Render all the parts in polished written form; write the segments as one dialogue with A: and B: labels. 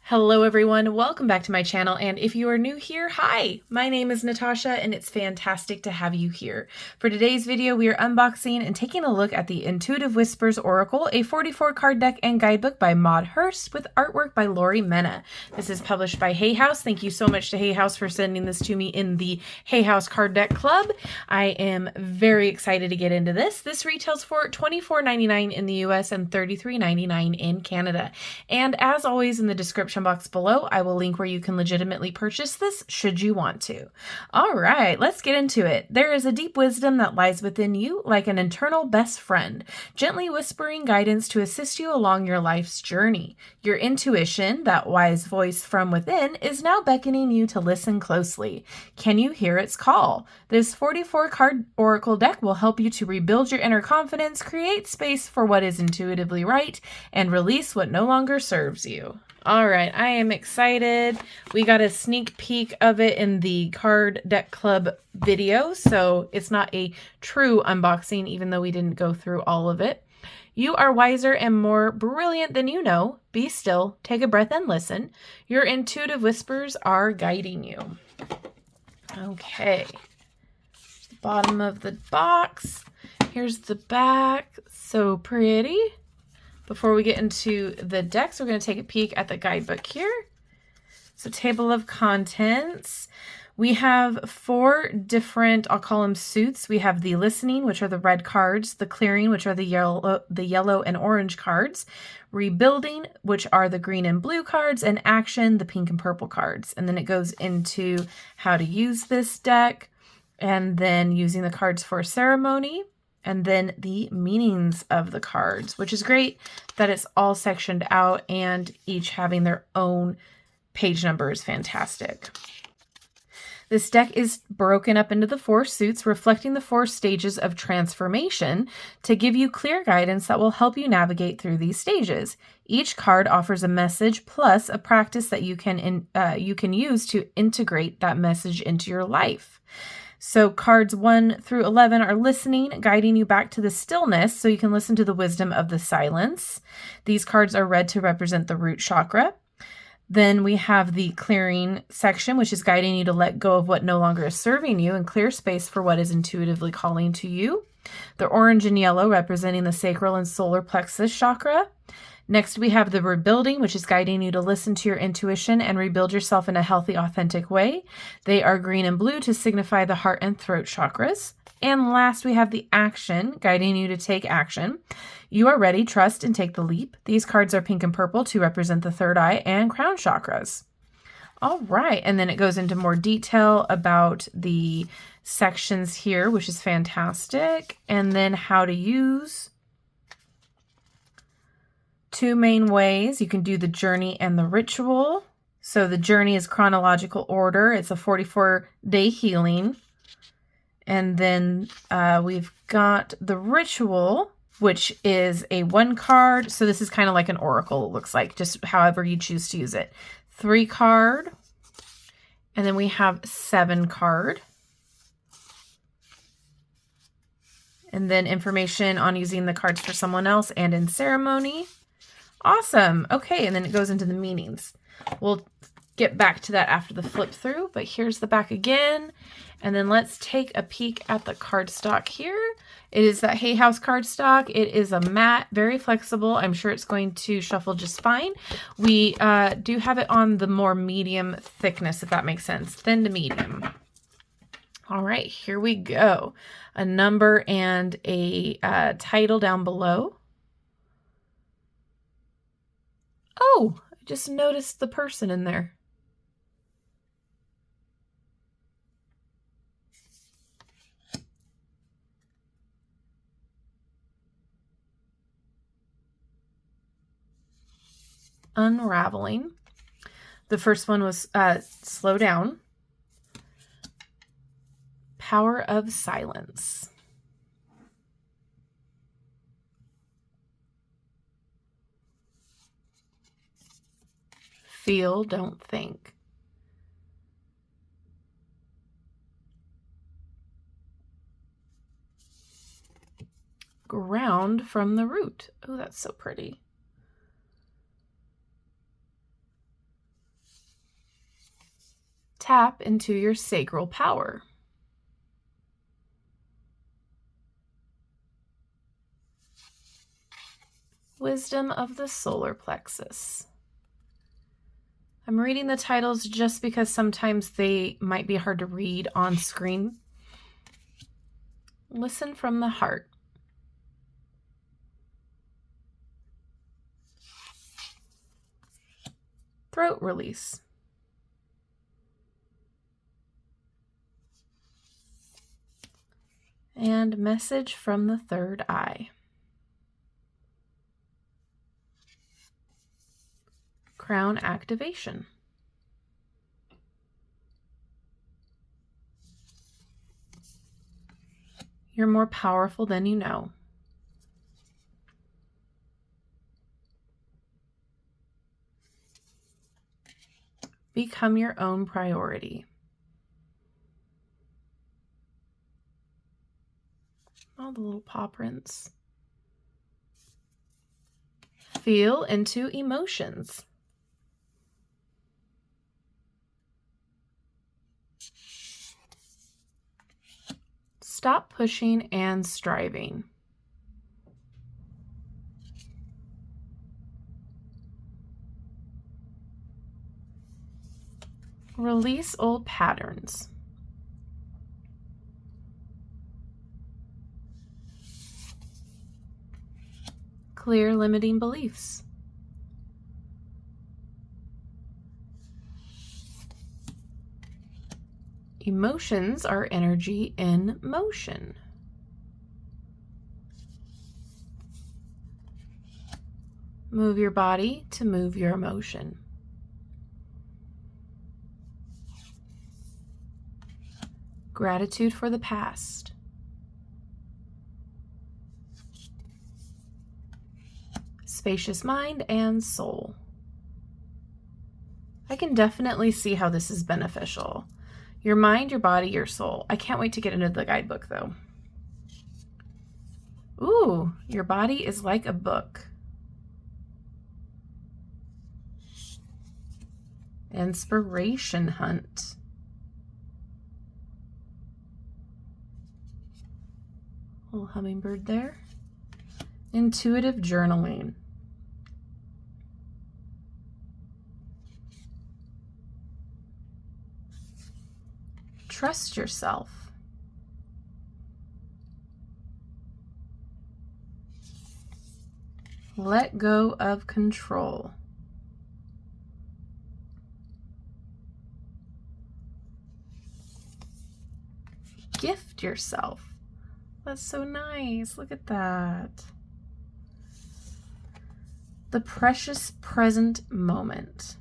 A: Hello everyone, welcome back to my channel, and if you are new here, hi! My name is Natasha and it's fantastic to have you here. For today's video, we are unboxing and taking a look at the Intuitive Whispers Oracle, a 44 card deck and guidebook by Maude Hirst with artwork by Lori Menna. This is published by Hay House. Thank you so much to Hay House for sending this to me in the Hay House Card Deck Club. I am very excited to get into this. This retails for $24.99 in the US and $33.99 in Canada. And as always, in the description box below, I will link where you can legitimately purchase this should you want to. All right, let's get into it. There is a deep wisdom that lies within you like an internal best friend, gently whispering guidance to assist you along your life's journey. Your intuition, that wise voice from within, is now beckoning you to listen closely. Can you hear its call? This 44 card oracle deck will help you to rebuild your inner confidence, create space for what is intuitively right, and release what no longer serves you. All right, I am excited. We got a sneak peek of it in the Card Deck Club video, so it's not a true unboxing, even though we didn't go through all of it. You are wiser and more brilliant than you know. Be still, take a breath, and listen. Your intuitive whispers are guiding you. Okay, the bottom of the box. Here's the back. So pretty. Before we get into the decks, we're going to take a peek at the guidebook here. So table of contents. We have 4 different, I'll call them suits. We have the listening, which are the red cards, the clearing, which are the yellow and orange cards, rebuilding, which are the green and blue cards, and action, the pink and purple cards. And then it goes into how to use this deck, and then using the cards for ceremony, and then the meanings of the cards, which is great that it's all sectioned out and each having their own page number is fantastic. This deck is broken up into the 4 suits, reflecting the 4 stages of transformation to give you clear guidance that will help you navigate through these stages. Each card offers a message plus a practice that you can use to integrate that message into your life. So cards 1 through 11 are listening, guiding you back to the stillness so you can listen to the wisdom of the silence. These cards are read to represent the root chakra. Then we have the clearing section, which is guiding you to let go of what no longer is serving you and clear space for what is intuitively calling to you. The orange and yellow representing the sacral and solar plexus chakra. Next, we have the rebuilding, which is guiding you to listen to your intuition and rebuild yourself in a healthy, authentic way. They are green and blue to signify the heart and throat chakras. And last, we have the action, guiding you to take action. You are ready, trust, and take the leap. These cards are pink and purple to represent the third eye and crown chakras. All right, and then it goes into more detail about the sections here, which is fantastic. And then how to use. 2 main ways. You can do the journey and the ritual. So the journey is chronological order. It's a 44-day healing. And then we've got the ritual, which is a 1 card. So this is kind of like an oracle, it looks like, just however you choose to use it. 3 card. And then we have 7 card. And then information on using the cards for someone else and in ceremony. Awesome. Okay, and then it goes into the meanings. We'll get back to that after the flip through, but here's the back again. And then let's take a peek at the cardstock here. It is that Hay House cardstock. It is a matte, very flexible. I'm sure it's going to shuffle just fine. We do have it on the more medium thickness, if that makes sense, thin to medium. All right, here we go. A number and a title down below. Oh, I just noticed the person in there. Unraveling. The first one was slow down. Power of silence. Feel, don't think. Ground from the root. Oh, that's so pretty. Tap into your sacral power. Wisdom of the solar plexus. I'm reading the titles just because sometimes they might be hard to read on screen. Listen from the heart. Throat release. And message from the third eye. Crown activation. You're more powerful than you know. Become your own priority. All the little paw prints. Feel into emotions. Stop pushing and striving. Release old patterns. Clear limiting beliefs. Emotions are energy in motion. Move your body to move your emotion. Gratitude for the past. Spacious mind and soul. I can definitely see how this is beneficial. Your mind, your body, your soul. I can't wait to get into the guidebook though. Ooh, your body is like a book. Inspiration hunt. Little hummingbird there. Intuitive journaling. Trust yourself. Let go of control. Gift yourself. That's so nice. Look at that. The precious present moment.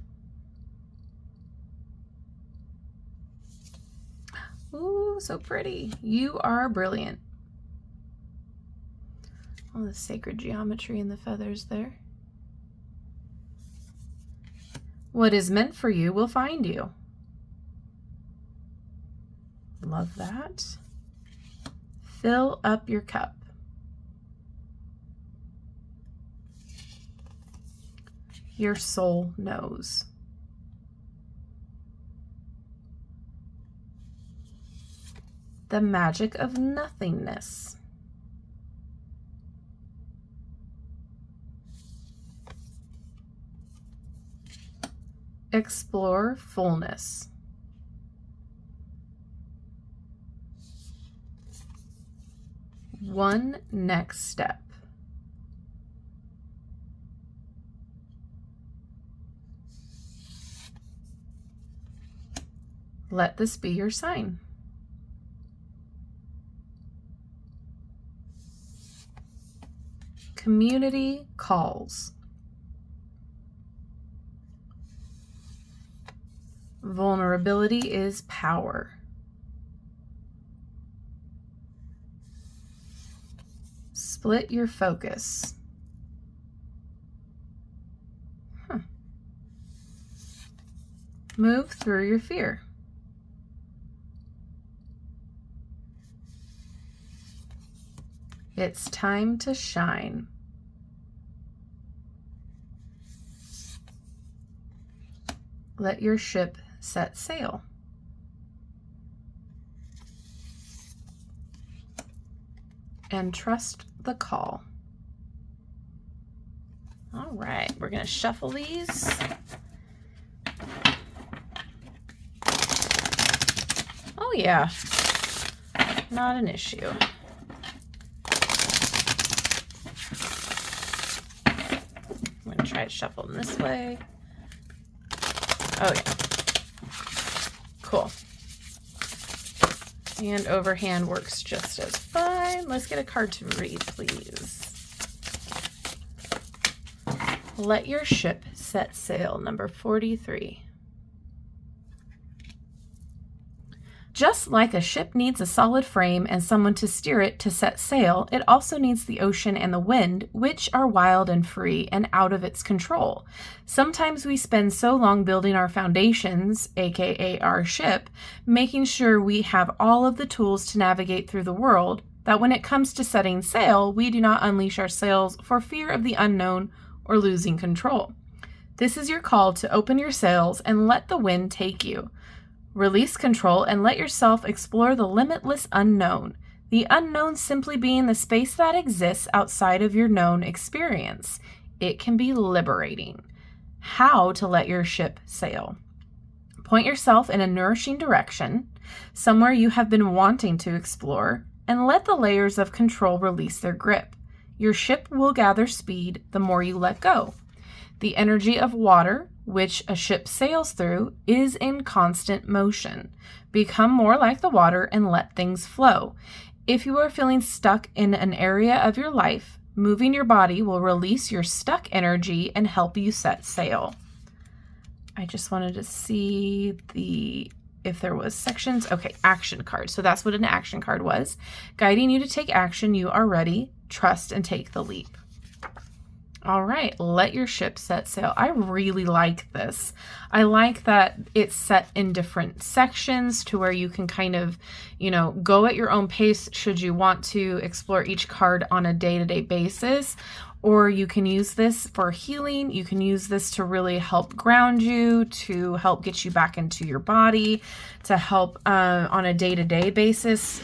A: Ooh, so pretty. You are brilliant. All the sacred geometry and the feathers there. What is meant for you will find you. Love that. Fill up your cup. Your soul knows. The magic of nothingness. Explore fullness. One next step. Let this be your sign. Community calls. Vulnerability is power. Split your focus. Move through your fear. It's time to shine. Let your ship set sail. and trust the call. All right, we're going to shuffle these. Oh yeah, not an issue. I'm going to try to shuffle them this way. Oh yeah, cool. And overhand works just as fine. Let's get a card to read, please. Let your ship set sail, number 43. Just like a ship needs a solid frame and someone to steer it to set sail, it also needs the ocean and the wind, which are wild and free and out of its control. Sometimes we spend so long building our foundations, aka our ship, making sure we have all of the tools to navigate through the world, that when it comes to setting sail, we do not unleash our sails for fear of the unknown or losing control. This is your call to open your sails and let the wind take you. Release control and let yourself explore the limitless unknown. The unknown simply being the space that exists outside of your known experience. It can be liberating. How to let your ship sail. Point yourself in a nourishing direction, somewhere you have been wanting to explore, and let the layers of control release their grip. Your ship will gather speed the more you let go. The energy of water, which a ship sails through, is in constant motion. Become more like the water and let things flow. If you are feeling stuck in an area of your life, moving your body will release your stuck energy and help you set sail. I just wanted to see if there was sections. Okay, action card. So that's what an action card was. Guiding you to take action. You are ready. Trust and take the leap. All right, let your ship set sail. I really like this. I like that it's set in different sections to where you can kind of, go at your own pace should you want to explore each card on a day-to-day basis. Or you can use this for healing. You can use this to really help ground you, to help get you back into your body, to help on a day-to-day basis.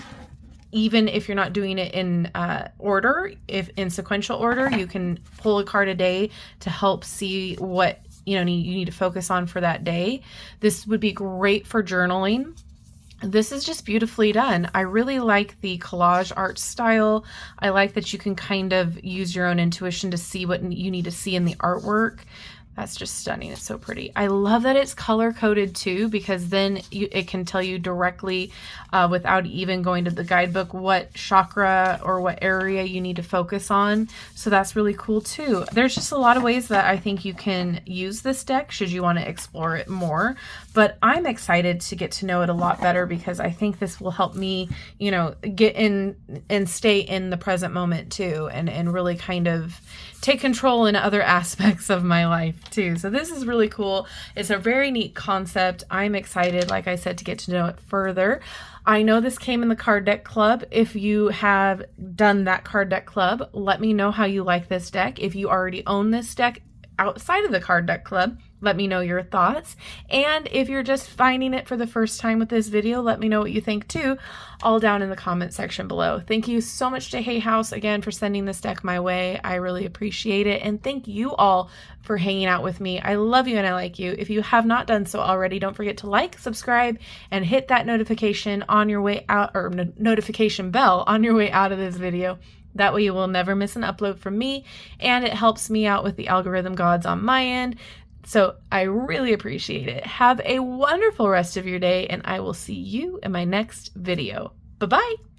A: Even if you're not doing it in order, if in sequential order, you can pull a card a day to help see what you need to focus on for that day. This would be great for journaling. This is just beautifully done. I really like the collage art style. I like that you can kind of use your own intuition to see what you need to see in the artwork. That's just stunning. It's so pretty. I love that it's color coded too, because then it can tell you directly without even going to the guidebook what chakra or what area you need to focus on. So that's really cool too. There's just a lot of ways that I think you can use this deck should you want to explore it more. But I'm excited to get to know it a lot better because I think this will help me, get in and stay in the present moment too, and really kind of take control in other aspects of my life too. So this is really cool. It's a very neat concept. I'm excited, like I said, to get to know it further. I know this came in the card deck club. If you have done that card deck club, let me know how you like this deck. If you already own this deck outside of the card deck club, let me know your thoughts. And if you're just finding it for the first time with this video, let me know what you think too, all down in the comment section below. Thank you so much to Hay House again for sending this deck my way. I really appreciate it. And thank you all for hanging out with me. I love you and I like you. If you have not done so already, don't forget to like, subscribe, and hit that notification on your way out, or notification bell on your way out of this video. That way you will never miss an upload from me, and it helps me out with the algorithm gods on my end. So I really appreciate it. Have a wonderful rest of your day, and I will see you in my next video. Bye-bye.